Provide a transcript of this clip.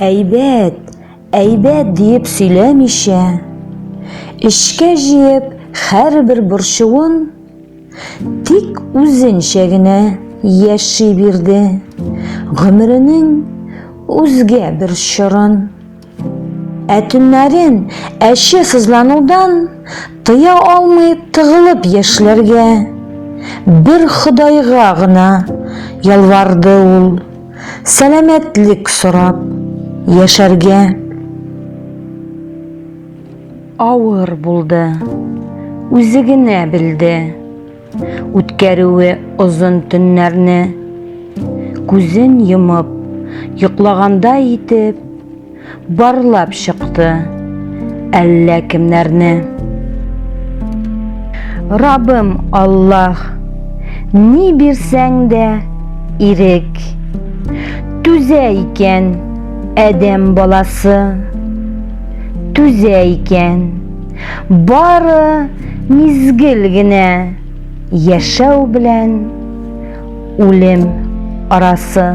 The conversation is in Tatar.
әйбәт диеп сөйләмичә, эшкә җыеп һәрбер борчуын тик үзенчә генә яши бирде, гомеренең үзгә бер чорын. Төннәрен әче сызланудан тыя алмый тыгылып яшьләргә, бер Ходайга гына ялварды ул, сәламәтлек сорап яшәргә. Авыр булды, үзе генә белде, үткәрүе озын төннәрне, күзен йомып, йоклагандай итеп, барлап чыкты әллә кемнәрне. Раббым Аллаһ, ни бирсәң дә ирек, түзә икән адәм баласы, түзә икән бары мизгел генә яшәү белән үлем арасы.